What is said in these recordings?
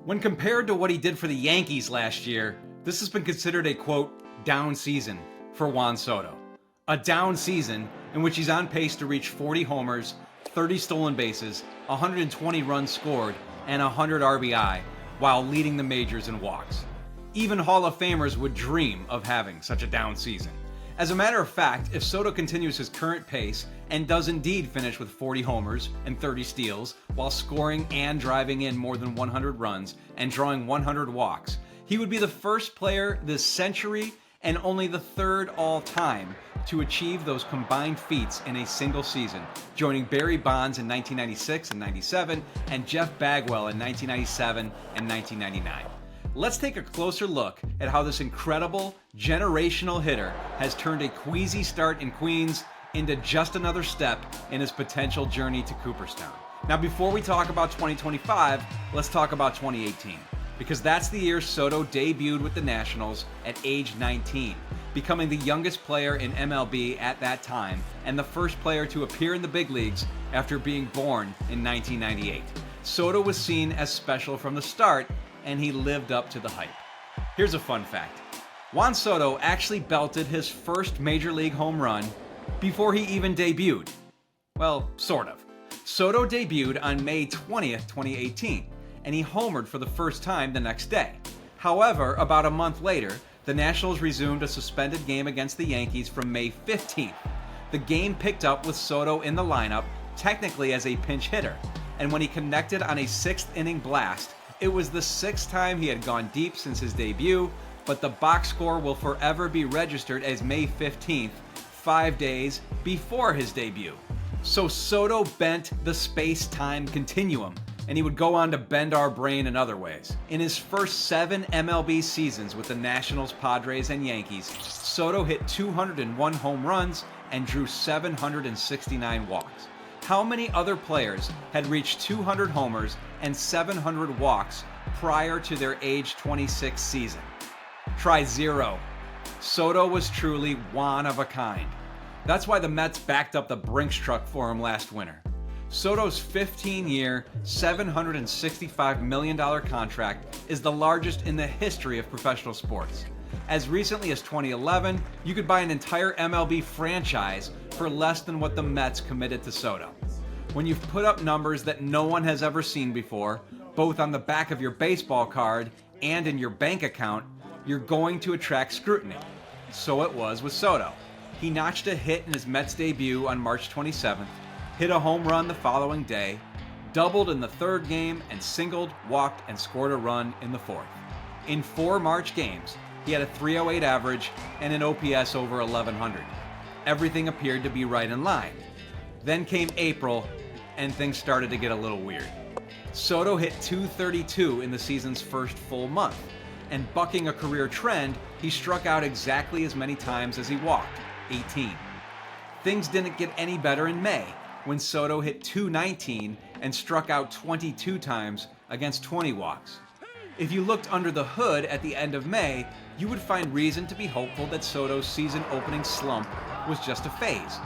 When compared to what he did for the Yankees last year, this has been considered a, quote, down season for Juan Soto. A down season in which he's on pace to reach 40 homers, 30 stolen bases, 120 runs scored, and 100 RBI, while leading the majors in walks. Even Hall of Famers would dream of having such a down season. As a matter of fact, if Soto continues his current pace and does indeed finish with 40 homers and 30 steals while scoring and driving in more than 100 runs and drawing 100 walks, he would be the first player this century and only the third all-time to achieve those combined feats in a single season, joining Barry Bonds in 1996 and 97 and Jeff Bagwell in 1997 and 1999. Let's take a closer look at how this incredible, generational hitter has turned a queasy start in Queens into just another step in his potential journey to Cooperstown. Now, before we talk about 2025, let's talk about 2018, because that's the year Soto debuted with the Nationals at age 19, becoming the youngest player in MLB at that time and the first player to appear in the big leagues after being born in 1998. Soto was seen as special from the start, and he lived up to the hype. Here's a fun fact. Juan Soto actually belted his first major league home run before he even debuted. Well, sort of. Soto debuted on May 20th, 2018, and he homered for the first time the next day. However, about a month later, the Nationals resumed a suspended game against the Yankees from May 15th. The game picked up with Soto in the lineup, technically as a pinch hitter, and when he connected on a sixth inning blast, it was the sixth time he had gone deep since his debut, but the box score will forever be registered as May 15th, 5 days before his debut. So Soto bent the space-time continuum, and he would go on to bend our brain in other ways. In his first 7 MLB seasons with the Nationals, Padres, and Yankees, Soto hit 201 home runs and drew 769 walks. How many other players had reached 200 homers and 700 walks prior to their age 26 season? Try 0. Soto was truly one of a kind. That's why the Mets backed up the Brinks truck for him last winter. Soto's 15-year, $765 million contract is the largest in the history of professional sports. As recently as 2011, you could buy an entire MLB franchise for less than what the Mets committed to Soto. When you've put up numbers that no one has ever seen before, both on the back of your baseball card and in your bank account, you're going to attract scrutiny. So it was with Soto. He notched a hit in his Mets debut on March 27th, hit a home run the following day, doubled in the third game, and singled, walked, and scored a run in the fourth. In 4 March games, he had a .308 average and an OPS over 1100. Everything appeared to be right in line. Then came April, and things started to get a little weird. Soto hit .232 in the season's first full month, and bucking a career trend, he struck out exactly as many times as he walked, 18. Things didn't get any better in May, when Soto hit .219 and struck out 22 times against 20 walks. If you looked under the hood at the end of May, you would find reason to be hopeful that Soto's season-opening slump was just a phase.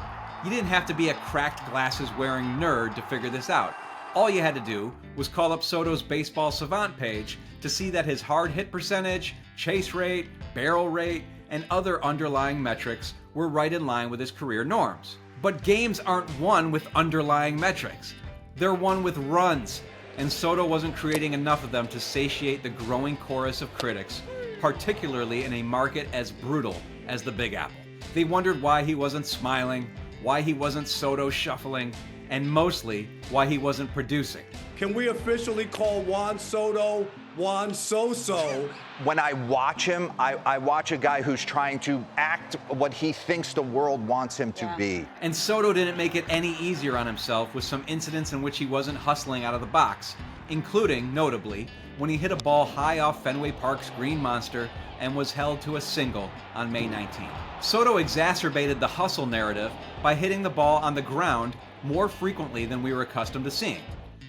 You didn't have to be a cracked glasses-wearing nerd to figure this out. All you had to do was call up Soto's Baseball Savant page to see that his hard hit percentage, chase rate, barrel rate, and other underlying metrics were right in line with his career norms. But games aren't won with underlying metrics. They're won with runs, and Soto wasn't creating enough of them to satiate the growing chorus of critics, particularly in a market as brutal as the Big Apple. They wondered why he wasn't smiling, why he wasn't Soto shuffling, and mostly why he wasn't producing. Can we officially call Juan Soto Juan So-So? When I watch him, I watch a guy who's trying to act what he thinks the world wants him to be. And Soto didn't make it any easier on himself with some incidents in which he wasn't hustling out of the box, including, notably, when he hit a ball high off Fenway Park's Green Monster and was held to a single on May 19th. Soto exacerbated the hustle narrative by hitting the ball on the ground more frequently than we were accustomed to seeing.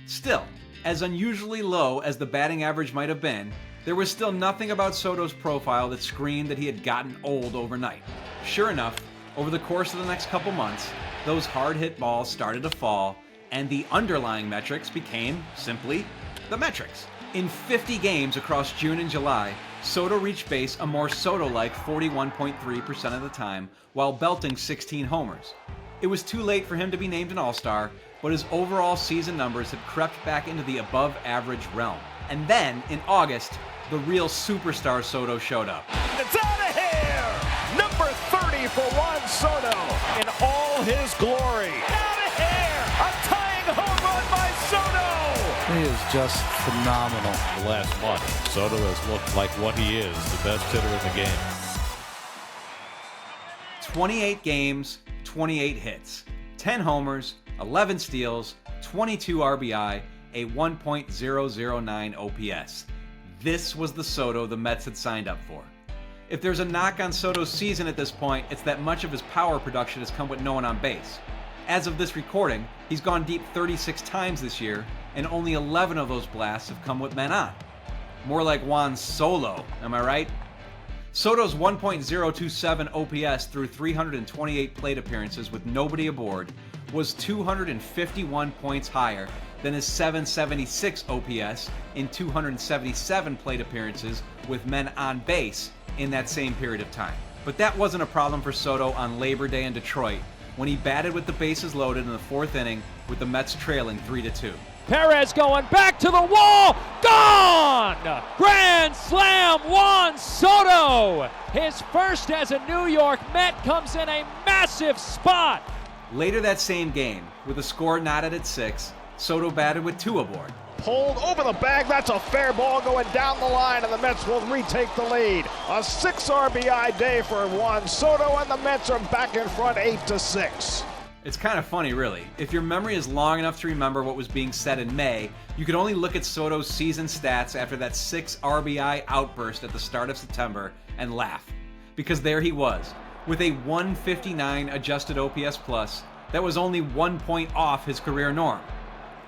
Still, as unusually low as the batting average might have been, there was still nothing about Soto's profile that screamed that he had gotten old overnight. Sure enough, over the course of the next couple months, those hard-hit balls started to fall, and the underlying metrics became, simply, the metrics. In 50 games across June and July, Soto reached base a more Soto-like 41.3% of the time while belting 16 homers. It was too late for him to be named an All-Star, but his overall season numbers had crept back into the above-average realm. And then, in August, the real superstar Soto showed up. It's out of here! Number 30 for Juan Soto in all his glory. Out of here! A tying home run by Soto! He is just phenomenal. The last month, Soto has looked like what he is, the best hitter in the game. 28 games, 28 hits, 10 homers, 11 steals, 22 RBI, a 1.009 OPS. This was the Soto the Mets had signed up for. If there's a knock on Soto's season at this point, it's that much of his power production has come with no one on base. As of this recording, he's gone deep 36 times this year, and only 11 of those blasts have come with men on. More like Juan Solo, am I right? Soto's 1.027 OPS through 328 plate appearances with nobody aboard was 251 points higher than his 776 OPS in 277 plate appearances with men on base in that same period of time. But that wasn't a problem for Soto on Labor Day in Detroit when he batted with the bases loaded in the fourth inning with the Mets trailing 3-2. Perez going back to the wall, gone! Grand slam, Juan Soto! His first as a New York Met comes in a massive spot. Later that same game, with the score knotted at 6, Soto batted with 2 aboard. Pulled over the bag, that's a fair ball going down the line, and the Mets will retake the lead. A 6 RBI day for Juan Soto, and the Mets are back in front 8-6. It's kind of funny, really. If your memory is long enough to remember what was being said in May, you could only look at Soto's season stats after that 6 RBI outburst at the start of September and laugh. Because there he was, with a 159 adjusted OPS plus that was only 1 point off his career norm.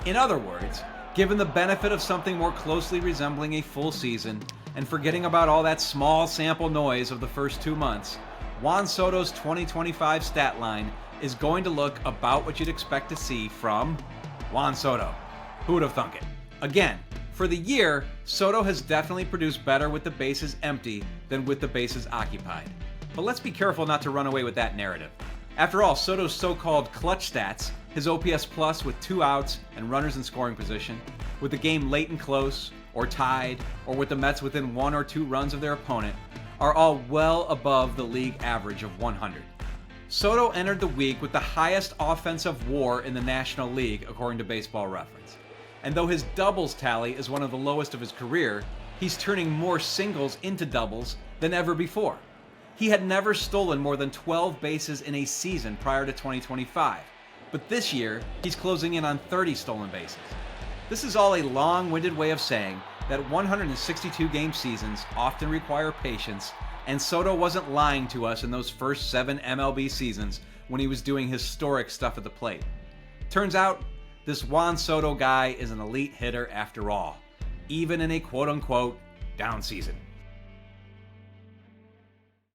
In other words, given the benefit of something more closely resembling a full season, and forgetting about all that small sample noise of the first 2 months, Juan Soto's 2025 stat line is going to look about what you'd expect to see from Juan Soto. Who would have thunk it? Again, for the year, Soto has definitely produced better with the bases empty than with the bases occupied. But let's be careful not to run away with that narrative. After all, Soto's so-called clutch stats, his OPS plus with 2 outs and runners in scoring position, with the game late and close, or tied, or with the Mets within 1 or 2 runs of their opponent, are all well above the league average of 100. Soto entered the week with the highest offensive WAR in the National League, according to Baseball Reference. And though his doubles tally is one of the lowest of his career, he's turning more singles into doubles than ever before. He had never stolen more than 12 bases in a season prior to 2025, but this year, he's closing in on 30 stolen bases. This is all a long-winded way of saying that 162-game seasons often require patience, and Soto wasn't lying to us in those first 7 MLB seasons when he was doing historic stuff at the plate. Turns out, this Juan Soto guy is an elite hitter after all, even in a quote-unquote down season.